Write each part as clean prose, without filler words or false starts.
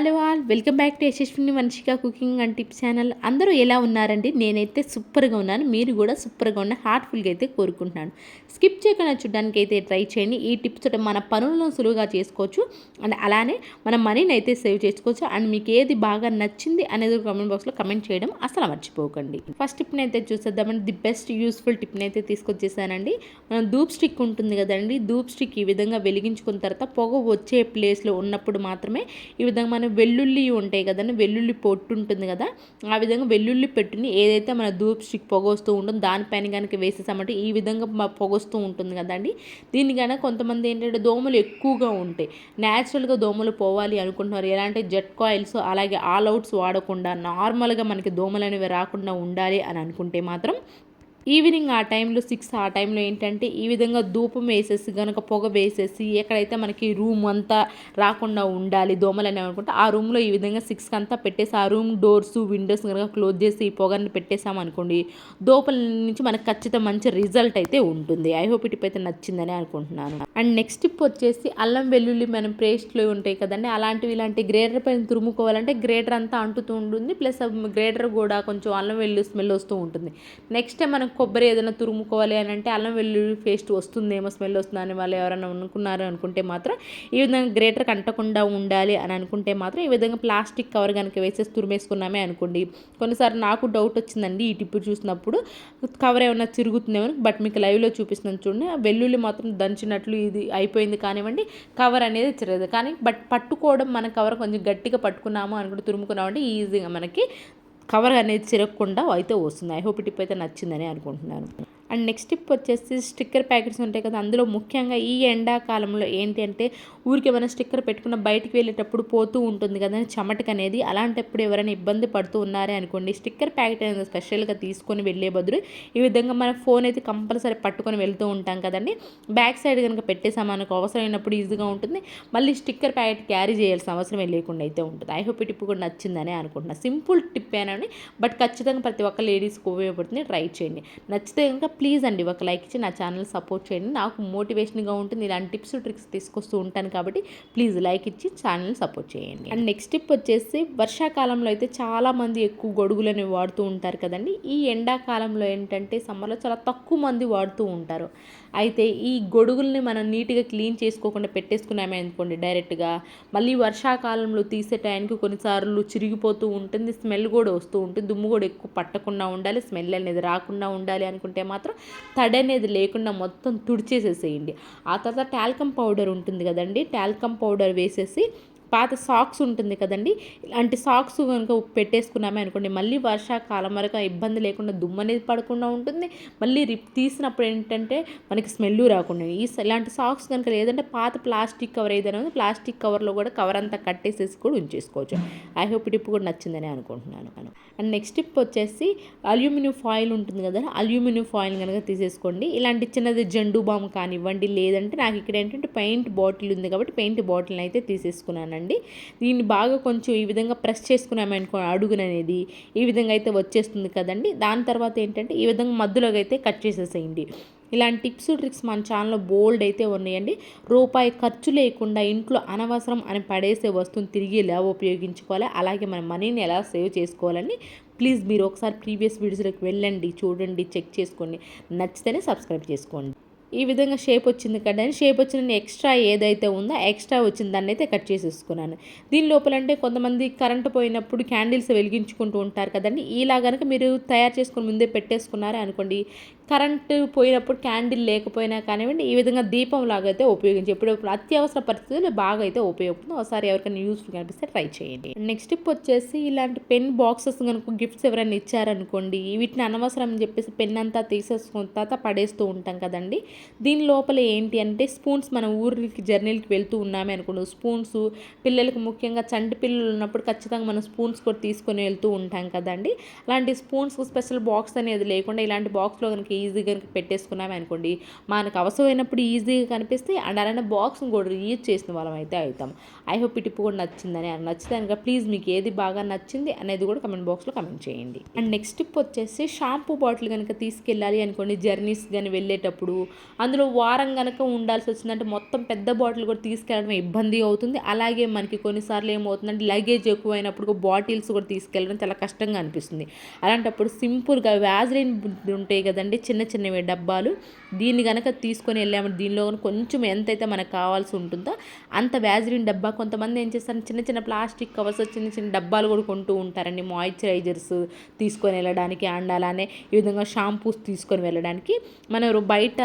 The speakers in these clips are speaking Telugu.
Hello all welcome back to Yashaswini Vamshika cooking and tips channel. అందరూ ఎలా ఉన్నారండి? నేనైతే సూపర్గా ఉన్నాను. మీరు కూడా సూపర్గా ఉన్న హార్ట్ఫుల్గా అయితే కోరుకుంటున్నాను. స్కిప్ చేయకుండా చూడడానికి అయితే ట్రై చేయండి. ఈ టిప్స్ మన పనులను సులువుగా చేసుకోవచ్చు అండ్ అలానే మన మనీని అయితే సేవ్ చేసుకోవచ్చు. అండ్ మీకు ఏది బాగా నచ్చింది అనేది కామెంట్ బాక్స్లో కమెంట్ చేయడం అసలు మర్చిపోకండి. ఫస్ట్ టిప్ని అయితే చూసేద్దామండి. ది బెస్ట్ యూస్ఫుల్ టిప్ని అయితే తీసుకొచ్చేసానండి. ధూప్ స్టిక్ ఉంటుంది కదండి, ధూప్ స్టిక్ ఈ విధంగా వెలిగించుకున్న తర్వాత పొగ వచ్చే ప్లేస్లో ఉన్నప్పుడు మాత్రమే ఈ విధంగా మన వెల్లుల్లి ఉంటాయి కదండి, వెల్లుల్లి పొట్టు ఉంటుంది కదా, ఆ విధంగా వెల్లుల్లి పెట్టుని ఏదైతే మన ధూప్ స్టిక్ పొగ వస్తూ ఉంటుందో దానిపైన కనుక వేసేసామంటే ఈ విధంగా పొగ వస్తూ ఉంటుంది కదండి. దీని కనుక కొంతమంది ఏంటంటే దోమలు ఎక్కువగా ఉంటాయి, న్యాచురల్గా దోమలు పోవాలి అనుకుంటున్నారు. ఎలాంటి జెట్ కాయిల్స్ అలాగే ఆల్ అవుట్స్ వాడకుండా నార్మల్గా మనకి దోమలు అనేవి రాకుండా ఉండాలి అని అనుకుంటే మాత్రం ఈవినింగ్ ఆ టైంలో 6 ఆ టైంలో ఏంటంటే ఈ విధంగా ధూపం వేసేసి కనుక పొగ వేసేసి ఎక్కడైతే మనకి రూమ్ అంతా రాకుండా ఉండాలి దోమలు అనేవి అనుకుంటే ఆ రూమ్లో ఈ విధంగా 6 అంతా పెట్టేసి ఆ రూమ్ డోర్స్ విండోస్ కనుక క్లోజ్ చేసి ఈ పొగని పెట్టేసామనుకోండి, దోపల నుంచి మనకు ఖచ్చితంగా మంచి రిజల్ట్ అయితే ఉంటుంది. ఐ హోప్ ఈ టిప్ అయితే నచ్చిందని అనుకుంటున్నాను. అండ్ నెక్స్ట్ టిప్ వచ్చేసి అల్లం వెల్లుల్లి మనం పేస్ట్లు ఉంటాయి కదండి, ఇలాంటి గ్రేటర్ పైన తురుముకోవాలంటే గ్రేటర్ అంతా అంటుతూ ఉంటుంది, ప్లస్ గ్రేటర్ కూడా కొంచెం అల్లం వెల్లుల్లి స్మెల్ వస్తూ ఉంటుంది. నెక్స్ట్ మనం కొబ్బరి ఏదైనా తురుముకోవాలి అని అంటే అల్లం వెల్లుల్లి పేస్ట్ వస్తుందేమో స్మెల్ వస్తుందని వాళ్ళు ఎవరైనా అనుకున్నారు అనుకుంటే మాత్రం ఈ విధంగా గ్రేటర్కి అంటకుండా ఉండాలి అని అనుకుంటే మాత్రం ఈ విధంగా ప్లాస్టిక్ కవర్ కనుక వేసేసి తురిమేసుకున్నామే అనుకోండి. కొన్నిసార్లు నాకు డౌట్ వచ్చిందండి ఈ టిప్ చూసినప్పుడు, కవర్ ఏమైనా చిరుగుతుందేమో, బట్ మీకు లైవ్లో చూపిస్తున్నాను చూడండి. వెల్లుల్లి మాత్రం దంచినట్లు ఇది అయిపోయింది కానివ్వండి, కవర్ అనేది చిరగదు. కానీ బట్ పట్టుకోవడం మన కవర్ కొంచెం గట్టిగా పట్టుకున్నాము అనుకుంటే తురుముకున్నామంటే ఈజీగా మనకి కవర్ అనేది చిరగకుండా అయితే వస్తుంది. ఐ హోప్ టిప్ అయితే నచ్చిందని అనుకుంటున్నాను. అండ్ నెక్స్ట్ టిప్ వచ్చేసి స్టిక్కర్ ప్యాకెట్స్ ఉంటాయి కదా, అందులో ముఖ్యంగా ఈ ఎండాకాలంలో ఏంటి అంటే ఊరికి ఏమైనా స్టిక్కర్ పెట్టుకున్న బయటికి వెళ్ళేటప్పుడు పోతూ ఉంటుంది కదా చెమటకు అనేది, అలాంటప్పుడు ఎవరైనా ఇబ్బంది పడుతూ ఉన్నారే అనుకోండి, స్టిక్కర్ ప్యాకెట్ అనేది స్పెషల్గా తీసుకొని వెళ్ళే బదులు ఈ విధంగా మన ఫోన్ అయితే కంపల్సరీ పట్టుకొని వెళ్తూ ఉంటాం కదండి, బ్యాక్ సైడ్ కనుక పెట్టేసాం మనకు అవసరమైనప్పుడు ఈజీగా ఉంటుంది. మళ్ళీ స్టిక్కర్ ప్యాకెట్ క్యారీ చేయాల్సిన అవసరం లేకుండా అయితే ఉంటుంది. ఐ హోప్ ఈ టిప్ కూడా నచ్చిందని అనుకుంటున్నాను. సింపుల్ టిప్ ఏనని బట్ ఖచ్చితంగా ప్రతి ఒక్క లేడీస్కి ఉపయోగపడుతుంది. ట్రై చేయండి. నచ్చితే కనుక ప్లీజ్ అండి ఒక లైక్ ఇచ్చి నా ఛానల్ సపోర్ట్ చేయండి. నాకు మోటివేషన్గా ఉంటుంది, ఇలాంటి టిప్స్ ట్రిక్స్ తీసుకొస్తూ ఉంటాను కాబట్టి ప్లీజ్ లైక్ ఇచ్చి ఛానల్ సపోర్ట్ చేయండి. అండ్ నెక్స్ట్ టిప్ వచ్చేసి వర్షాకాలంలో అయితే చాలామంది ఎక్కువ గొడుగులని వాడుతూ ఉంటారు కదండి. ఈ ఎండాకాలంలో ఏంటంటే సమ్మర్లో చాలా తక్కువ మంది వాడుతూ ఉంటారు. అయితే ఈ గొడుగుల్ని మనం నీట్గా క్లీన్ చేసుకోకుండా పెట్టేసుకున్నామే అనుకోండి డైరెక్ట్గా, మళ్ళీ వర్షాకాలంలో తీసే టైంకి కొన్నిసార్లు చిరిగిపోతూ ఉంటుంది, స్మెల్ కూడా వస్తూ ఉంటుంది. దుమ్ము కూడా ఎక్కువ పట్టకుండా ఉండాలి, స్మెల్ అనేది రాకుండా ఉండాలి అనుకుంటే మాత్రం తడి అనేది లేకుండా మొత్తం తుడిచేసేసేయండి. ఆ తర్వాత టాల్కమ్ పౌడర్ ఉంటుంది కదండి, టాల్కమ్ పౌడర్ వేసేసి పాత సాక్స్ ఉంటుంది కదండి, ఇలాంటి సాక్స్ కనుక పెట్టేసుకున్నామే అనుకోండి, మళ్ళీ వర్షాకాలం వరకు ఇబ్బంది లేకుండా దుమ్ము అనేది పడకుండా ఉంటుంది. మళ్ళీ తీసినప్పుడు ఏంటంటే మనకి స్మెల్ రాకుండా ఇలాంటి సాక్స్ కనుక లేదంటే పాత ప్లాస్టిక్ కవర్ ఏదైనా ఉంది, ప్లాస్టిక్ కవర్లో కూడా కవర్ అంతా కట్టేసేసి కూడా ఉంచేసుకోవచ్చు. ఐ హోప్ టిప్ కూడా నచ్చిందని అనుకుంటున్నాను. అండ్ నెక్స్ట్ టిప్ వచ్చేసి అల్యూమినియం ఫాయిల్ ఉంటుంది కదా, అల్యూమినియం ఫాయిల్ కనుక తీసేసుకోండి. ఇలాంటి చిన్నది జెండు బామ్ కానివ్వండి, లేదంటే నాకు ఇక్కడ ఏంటంటే పెయింట్ బాటిల్ ఉంది కాబట్టి పెయింట్ బాటిల్ని అయితే తీసేసుకున్నానండి. దీన్ని బాగా కొంచెం ఈ విధంగా ప్రెస్ చేసుకున్నామనుకో అడుగుననేది ఈ విధంగా అయితే వచ్చేస్తుంది కదండి. దాని తర్వాత ఏంటంటే ఈ విధంగా మధ్యలోకి అయితే కట్ చేసేసేయండి. ఇలాంటి టిప్స్ ట్రిక్స్ మన ఛానల్లో బోల్డ్ అయితే ఉన్నాయండి. రూపాయి ఖర్చు లేకుండా ఇంట్లో అనవసరం అని పడేసే వస్తువుని తిరిగి ఎలా ఉపయోగించుకోవాలి, అలాగే మన మనీని ఎలా సేవ్ చేసుకోవాలని ప్లీజ్ మీరు ఒకసారి ప్రీవియస్ వీడియోస్లోకి వెళ్ళండి, చూడండి, చెక్ చేసుకోండి. నచ్చితేనే సబ్స్క్రైబ్ చేసుకోండి. ఈ విధంగా షేప్ వచ్చింది కదండి, షేప్ వచ్చిన ఎక్స్ట్రా ఏదైతే ఉందో ఎక్స్ట్రా వచ్చిన దాన్ని అయితే కట్ చేసేసుకున్నాను. దీని లోపల అంటే కొంతమంది కరెంటు పోయినప్పుడు క్యాండిల్స్ వెలిగించుకుంటూ ఉంటారు కదండి, ఇలా కనుక మీరు తయారు చేసుకుని ముందే పెట్టేసుకున్నారే అనుకోండి, కరెంటు పోయినప్పుడు క్యాండిల్ లేకపోయినా కానివ్వండి ఈ విధంగా దీపం లాగా అయితే ఉపయోగించి ఎప్పుడప్పుడు అత్యవసర పరిస్థితుల్లో బాగా అయితే ఉపయోగపడుతుంది. ఒకసారి ఎవరికైనా యూస్ఫుల్ కనిపిస్తే ట్రై చేయండి. నెక్స్ట్ టిప్ వచ్చేసి ఇలాంటి పెన్ బాక్సెస్ కనుక గిఫ్ట్స్ ఎవరైనా ఇచ్చారనుకోండి, వీటిని అనవసరం అని చెప్పేసి పెన్ అంతా తీసేసుకున్న తర్వాత పడేస్తూ ఉంటాం కదండి. దీని లోపల ఏంటి అంటే స్పూన్స్, మన ఊరికి జర్నీలకి వెళ్తూ ఉన్నామే అనుకోండి, స్పూన్స్ పిల్లలకి ముఖ్యంగా చంటి పిల్లలు ఉన్నప్పుడు ఖచ్చితంగా మనం స్పూన్స్ కూడా తీసుకొని వెళ్తూ ఉంటాం కదండి. అలాంటి స్పూన్స్ స్పెషల్ బాక్స్ అనేది లేకుండా ఇలాంటి బాక్స్లో కనుక ఈజీగా కనుక పెట్టేసుకున్నామే అనుకోండి, మనకు అవసరమైనప్పుడు ఈజీగా కనిపిస్తే అండ్ అలానే బాక్స్ని కూడా రీయూజ్ చేసిన వాళ్ళం అయితే అవుతాం. ఐ హోప్ ఈ టిప్ కూడా నచ్చిందని, నచ్చితే కనుక ప్లీజ్ మీకు ఏది బాగా నచ్చింది అనేది కూడా కమెంట్ బాక్స్లో కమెంట్ చేయండి. అండ్ నెక్స్ట్ టిప్ వచ్చేసి షాంపూ బాటిల్ కనుక తీసుకెళ్ళాలి అనుకోండి జర్నీస్ కానీ వెళ్ళేటప్పుడు, అందులో వారం కనుక ఉండాల్సి వచ్చిందంటే మొత్తం పెద్ద బాటిల్ కూడా తీసుకెళ్ళడం ఇబ్బంది అవుతుంది. అలాగే మనకి కొన్నిసార్లు ఏమవుతుందంటే లగేజ్ ఎక్కువైనప్పుడు బాటిల్స్ కూడా తీసుకెళ్ళడం చాలా కష్టంగా అనిపిస్తుంది. అలాంటప్పుడు సింపుల్గా వ్యాజ్లిన్ ఉంటాయి కదండి, చిన్న చిన్నవి డబ్బాలు, దీన్ని కనుక తీసుకొని వెళ్ళామంటే దీనిలో కొంచెం ఎంతైతే మనకు కావాల్సి ఉంటుందో అంత వ్యాజ్లిన్ డబ్బా, కొంతమంది ఏం చేస్తారు చిన్న చిన్న ప్లాస్టిక్ కవర్స్ చిన్న చిన్న డబ్బాలు కూడా కొంటూ ఉంటారండి, మాయిశ్చరైజర్స్ తీసుకొని వెళ్ళడానికి అండ్ అలానే ఈ విధంగా షాంపూస్ తీసుకొని వెళ్ళడానికి. మనం బయట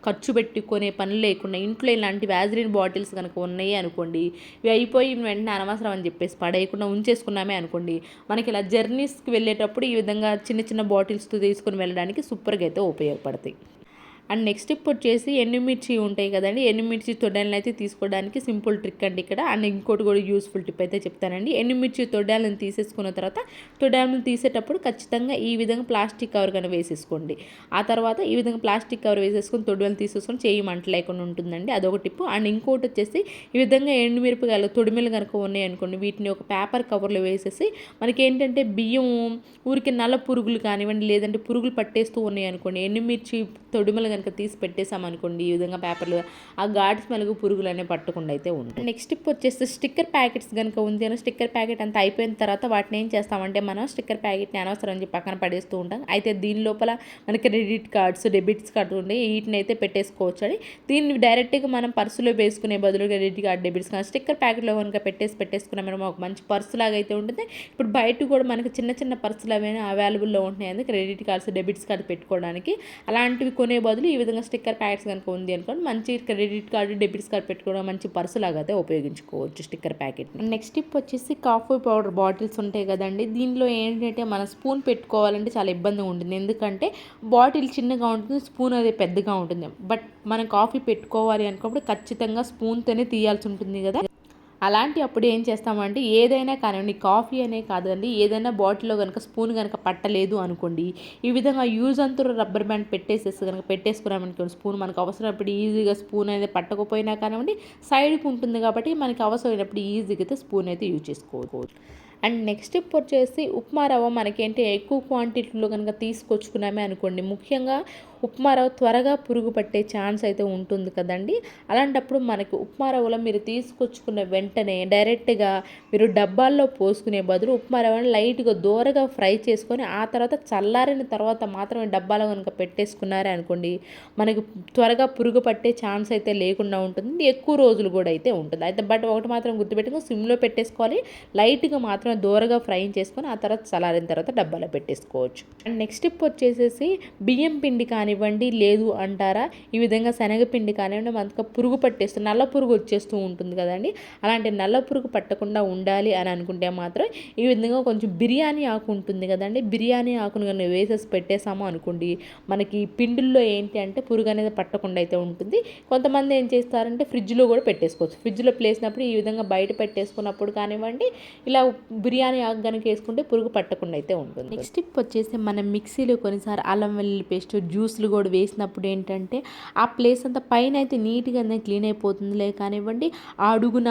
ఖర్చు పెట్టుకునే పని లేకుండా ఇంట్లో ఇలాంటి వ్యాజ్లిన్ బాటిల్స్ కనుక ఉన్నాయి అనుకోండి, ఇవి అయిపోయి వెంటనే అనవసరం అని చెప్పేసి పడేయకుండా ఉంచేసుకున్నామే అనుకోండి, మనకి ఇలా జర్నీస్కి వెళ్ళేటప్పుడు ఈ విధంగా చిన్న చిన్న బాటిల్స్తో తీసుకొని వెళ్ళడానికి సూపర్గా అయితే ఉపయోగపడతాయి. అండ్ నెక్స్ట్ టిప్ వచ్చేసి ఎండుమిర్చి ఉంటాయి కదండి, ఎండుమిర్చి తొడ్డలను అయితే తీసుకోవడానికి సింపుల్ ట్రిక్ అండి ఇక్కడ. అండ్ ఇంకోటి కూడా యూస్ఫుల్ టిప్ అయితే చెప్తానండి. ఎండుమిర్చి తొడ్డలను తీసేసుకున్న తర్వాత తొడ్డలను తీసేటప్పుడు ఖచ్చితంగా ఈ విధంగా ప్లాస్టిక్ కవర్ కనుక వేసేసుకోండి. ఆ తర్వాత ఈ విధంగా ప్లాస్టిక్ కవర్ వేసేసుకొని తొడ్డలను తీసేసుకొని చేయి మంట లేకుండా ఉంటుందండి, అదొక టిప్. అండ్ ఇంకోటి వచ్చేసి ఈ విధంగా ఎండుమిరపకాయలు తొడిమెలు కనుక ఉన్నాయి అనుకోండి, వీటిని ఒక పేపర్ కవర్లో వేసేసి మనకి ఏంటంటే బియ్యం ఊరికి నల్ల పురుగులు కానివ్వండి లేదంటే పురుగులు పట్టేస్తూ ఉన్నాయి అనుకోండి, ఎండుమిర్చి తొడిమలు కనుక తీసి పెట్టేసామనుకోండి ఈ విధంగా పేపర్లు, ఆ ఘాటు స్మెల్కు పురుగులు అనేవి పట్టకుండా అయితే ఉంటాయి. నెక్స్ట్ టిప్ వచ్చేసి స్టిక్కర్ ప్యాకెట్స్ కనుక ఉంది అని స్టిక్కర్ ప్యాకెట్ అంతా అయిపోయిన తర్వాత వాటిని ఏం చేస్తామంటే మనం స్టిక్కర్ ప్యాకెట్ని అనవసరం అని చెప్పి పక్కన పడేస్తూ ఉంటాం. అయితే దీని లోపల మనకి క్రెడిట్ కార్డ్స్ డెబిట్స్ కార్డు ఉండి వీటిని అయితే పెట్టేసుకోవచ్చు అని, దీన్ని డైరెక్ట్గా మనం పర్సులో వేసుకునే బదులు క్రెడిట్ కార్డ్ డెబిట్స్ కానీ స్టిక్కర్ ప్యాకెట్లో కనుక పెట్టేసుకున్నాం మనం ఒక మంచి పర్సు లాగా అయితే ఉంటుంది. ఇప్పుడు బయట కూడా మనకి చిన్న చిన్న పర్సులు అవైనా అవైలబుల్లో ఉంటున్నాయి క్రెడిట్ కార్డ్స్ డెబిట్స్ కార్డు పెట్టుకోవడానికి. అలాంటివి కొనే బదులు ఈ విధంగా స్టిక్కర్ ప్యాకెట్స్ కనుక ఉంది అనుకోండి, మంచి క్రెడిట్ కార్డు డెబిట్స్ కార్డు పెట్టుకోవడం మంచి పర్సు లాగా అయితే ఉపయోగించుకోవచ్చు స్టిక్కర్ ప్యాకెట్. నెక్స్ట్ టిప్ వచ్చేసి కాఫీ పౌడర్ బాటిల్స్ ఉంటాయి కదండి, దీనిలో ఏంటంటే మన స్పూన్ పెట్టుకోవాలంటే చాలా ఇబ్బందిగా ఉంటుంది, ఎందుకంటే బాటిల్ చిన్నగా ఉంటుంది స్పూన్ అది పెద్దగా ఉంటుంది. బట్ మనం కాఫీ పెట్టుకోవాలి అనుకున్నప్పుడు ఖచ్చితంగా స్పూన్తోనే తీయాల్సి ఉంటుంది కదా. అలాంటి అప్పుడు ఏం చేస్తామంటే ఏదైనా కానివ్వండి, కాఫీ అనే కాదండి, ఏదైనా బాటిల్లో కనుక స్పూన్ కనుక పట్టలేదు అనుకోండి, ఈ విధంగా యూజ్ అంతా రబ్బర్ బ్యాండ్ పెట్టేసుకున్నామనుకోండి, స్పూన్ మనకు అవసరమైనప్పుడు ఈజీగా స్పూన్ అనేది పట్టకపోయినా కానివ్వండి సైడ్కి ఉంటుంది కాబట్టి మనకి అవసరమైనప్పుడు ఈజీగా అయితే స్పూన్ అయితే యూజ్ చేసుకోవచ్చు. అండ్ నెక్స్ట్ టిప్ వచ్చేసి ఉప్మా రవ్వ మనకేంటి ఎక్కువ క్వాంటిటీలో కనుక తీసుకొచ్చుకున్నామే అనుకోండి, ముఖ్యంగా ఉప్మా రవ్వ త్వరగా పురుగు పట్టే ఛాన్స్ అయితే ఉంటుంది కదండి. అలాంటప్పుడు మనకి ఉప్మా రవ్వలో మీరు తీసుకొచ్చుకున్న వెంటనే డైరెక్ట్గా మీరు డబ్బాల్లో పోసుకునే బదులు ఉప్మా రవ్వని లైట్గా దూరగా ఫ్రై చేసుకొని ఆ తర్వాత చల్లారిన తర్వాత మాత్రమే డబ్బాలో కనుక పెట్టేసుకున్నారే అనుకోండి, మనకి త్వరగా పురుగు పట్టే ఛాన్స్ అయితే లేకుండా ఉంటుంది, ఎక్కువ రోజులు కూడా అయితే ఉంటుంది. అయితే బట్ ఒకటి మాత్రం గుర్తుపెట్టుకుని సిమ్లో పెట్టేసుకోవాలి, లైట్గా మాత్రం దూరగా ఫ్రై చేసుకొని ఆ తర్వాత చల్లారిన తర్వాత డబ్బాలో పెట్టేసుకోవచ్చు. అండ్ నెక్స్ట్ టిప్ వచ్చేసేసి బియ్యం పిండి కానివ్వండి లేదు అంటారా, ఈ విధంగా శనగపిండి కానివ్వండి మనకు పురుగు పట్టేస్తుంది, నల్ల పురుగు వచ్చేస్తూ ఉంటుంది కదండి. అలాంటి నల్ల పురుగు పట్టకుండా ఉండాలి అని అనుకుంటే మాత్రం ఈ విధంగా కొంచెం బిర్యానీ ఆకు ఉంటుంది కదండి, బిర్యానీ ఆకును కానీ వేసేసి పెట్టేసాము అనుకోండి, మనకి పిండిల్లో ఏంటి అంటే పురుగు అనేది పట్టకుండా అయితే ఉంటుంది. కొంతమంది ఏం చేస్తారంటే ఫ్రిడ్జ్లో కూడా పెట్టేసుకోవచ్చు, ఫ్రిడ్జ్లో ప్లేసినప్పుడు ఈ విధంగా బయట పెట్టేసుకున్నప్పుడు కానివ్వండి ఇలా బిర్యానీ ఆకు కనుక వేసుకుంటే పురుగు పట్టకుండా అయితే ఉంటుంది. నెక్స్ట్ టిప్ వచ్చేసి మనం మిక్సీలో కొన్నిసారి అల్లం వెల్లుల్లి పేస్ట్ జ్యూస్లు కూడా వేసినప్పుడు ఏంటంటే ఆ ప్లేస్ అంతా పైన అయితే నీట్గా క్లీన్ అయిపోతుందిలే కానివ్వండి, ఆ అడుగున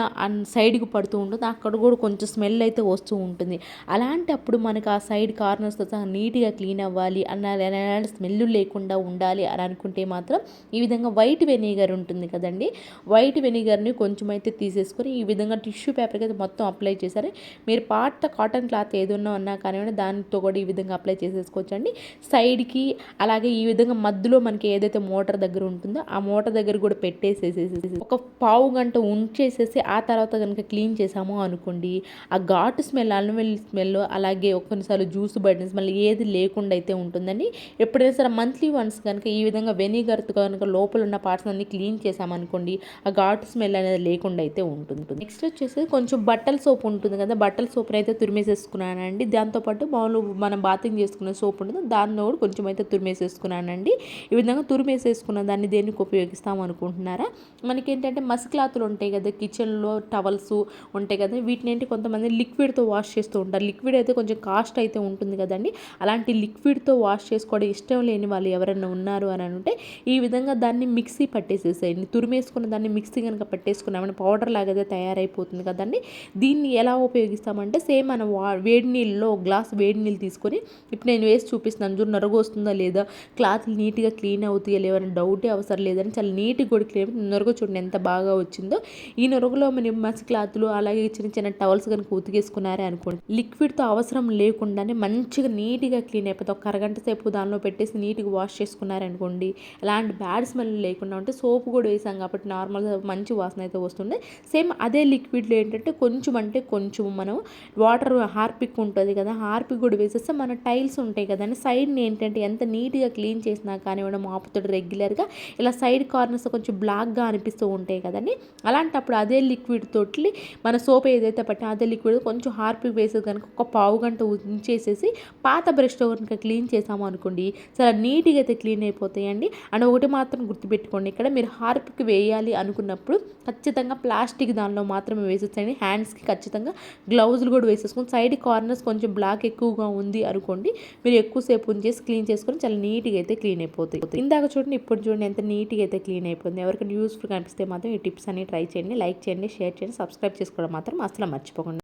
సైడ్కి పడుతూ ఉంటుంది, అక్కడ కూడా కొంచెం స్మెల్ అయితే వస్తూ ఉంటుంది. అలాంటప్పుడు మనకు ఆ సైడ్ కార్నర్స్తో సహా నీట్గా క్లీన్ అవ్వాలి ఎలాంటి స్మెల్ లేకుండా ఉండాలి అని అనుకుంటే మాత్రం ఈ విధంగా వైట్ వెనిగర్ ఉంటుంది కదండి, వైట్ వెనిగర్ని కొంచెం అయితే తీసేసుకొని ఈ విధంగా టిష్యూ పేపర్కి అయితే మొత్తం అప్లై చేశారు. మీరు పాత కాటన్ క్లాత్ ఏదన్నా ఉన్నా కానివ్వండి దానితో కూడా ఈ విధంగా అప్లై చేసేసుకోవచ్చండి సైడ్కి. అలాగే ఈ విధంగా మధ్యలో మనకి ఏదైతే మోటార్ దగ్గర ఉంటుందో ఆ మోటార్ దగ్గర కూడా పెట్టేసేసేసి ఒక పావు గంట ఉంచేసేసి ఆ తర్వాత కనుక క్లీన్ చేసాము అనుకోండి, ఆ ఘాటు స్మెల్ అల్లం వెల్లుల్లి స్మెల్ అలాగే కొన్నిసార్లు జ్యూస్ బయట స్మెల్ ఏది లేకుండా అయితే ఉంటుందండి. ఎప్పుడైనా సరే మంత్లీ వన్స్ కనుక ఈ విధంగా వెనిగర్తో కనుక లోపల ఉన్న పార్ట్స్ అన్ని క్లీన్ చేసామనుకోండి, ఆ ఘాటు స్మెల్ అనేది లేకుండా అయితే ఉంటుంది. నెక్స్ట్ వచ్చేసి కొంచెం బట్టల సోప్ ఉంటుంది కదా, బట్టల సోప్ సోప్ని అయితే తురిమేసేసుకున్నానండి. దాంతోపాటు మామూలు మనం బాతింగ్ చేసుకునే సోప్ ఉంటుంది, దానిలో కూడా కొంచెం అయితే తురిమేసేసుకున్నానండి. ఈ విధంగా తురిమేసేసుకున్న దాన్ని దేనికి ఉపయోగిస్తాం అనుకుంటున్నారా? మనకేంటంటే మసి క్లాతులు ఉంటాయి కదా, కిచెన్లో టవల్స్ ఉంటాయి కదా, వీటిని ఏంటి కొంతమంది లిక్విడ్తో వాష్ చేస్తూ ఉంటారు. లిక్విడ్ అయితే కొంచెం కాస్ట్ అయితే ఉంటుంది కదండి. అలాంటి లిక్విడ్తో వాష్ చేసుకోవడం ఇష్టం లేని వాళ్ళు ఎవరైనా ఉన్నారు అని అంటే ఈ విధంగా దాన్ని మిక్సీ పట్టేసేసేయండి. తురిమేసుకున్న దాన్ని మిక్సీ కనుక పట్టేసుకున్నామని పౌడర్ లాగా తయారైపోతుంది కదండి. దీన్ని ఎలా ఉపయోగిస్తామంటే సేమ్ మనం వేడి నీళ్ళలో గ్లాస్ వేడి నీళ్ళు తీసుకొని ఇప్పుడు నేను వేసి చూపిస్తున్నాను చూడు, నొరగ వస్తుందా లేదా, క్లాత్లు నీట్గా క్లీన్ అవుతాయా లేవని డౌటే అవసరం లేదని చాలా నీట్గా కూడా క్లీన్ నొరగ చూడండి ఎంత బాగా వచ్చిందో. ఈ నొరగలో మనం మసి క్లాత్లు అలాగే చిన్న చిన్న టవల్స్ కనుక ఉతికేసుకున్నారే అనుకోండి, లిక్విడ్తో అవసరం లేకుండానే మంచిగా నీట్గా క్లీన్ అయిపోతుంది. ఒక అరగంట సేపు దానిలో పెట్టేసి నీట్గా వాష్ చేసుకున్నారనుకోండి, ఎలాంటి బ్యాడ్ స్మెల్ లేకుండా ఉంటే సోపు కూడా వేసాం కాబట్టి నార్మల్గా మంచి వాసన అయితే వస్తుంది. సేమ్ అదే లిక్విడ్లో ఏంటంటే కొంచెం అంటే కొంచెం మనం వాటర్ హార్పిక్ ఉంటుంది కదా, హార్పిక్ కూడా వేసేస్తే మన టైల్స్ ఉంటాయి కదండి, సైడ్ని ఏంటంటే ఎంత నీట్గా క్లీన్ చేసినా కానివ్వడం మాపుతాడు రెగ్యులర్గా ఇలా సైడ్ కార్నర్స్ కొంచెం బ్లాక్గా అనిపిస్తూ ఉంటాయి కదండి. అలాంటప్పుడు అదే లిక్విడ్ తోటి మన సోప్ ఏదైతే పట్టినా అదే లిక్విడ్ కొంచెం హార్పిక్ వేసేది కనుక ఒక పావు గంట ఉంచేసేసి పాత బ్రష్తో కనుక క్లీన్ చేసాము అనుకోండి చాలా నీట్గా అయితే క్లీన్ అయిపోతాయండి. అండ్ ఒకటి మాత్రం గుర్తుపెట్టుకోండి, ఇక్కడ మీరు హార్పిక్ వేయాలి అనుకున్నప్పుడు ఖచ్చితంగా ప్లాస్టిక్ దానిలో మాత్రమే వేసేసేయండి. హ్యాండ్స్కి ఖచ్చితంగా గ్లౌజులు కూడా వేసేసుకొని సైడ్ కార్నర్స్ కొంచెం బ్లాక్ ఎక్కువగా ఉంది అనుకోండి, మీరు ఎక్కువసేపు ఉంచేసి క్లీన్ చేసుకొని చాలా నీట్గా అయితే క్లీన్ అయిపోతాయి. ఇందాక చూడండి, ఇప్పుడు చూడండి ఎంత నీట్గా అయితే క్లీన్ అయిపోతుంది. ఎవరికైనా యూస్ఫుల్ కనిపిస్తే మాత్రం ఈ టిప్స్ అన్ని ట్రై చేయండి, లైక్ చేయండి, షేర్ చేయండి, సబ్స్క్రైబ్ చేసుకోవడం మాత్రం అసలు మర్చిపోకండి.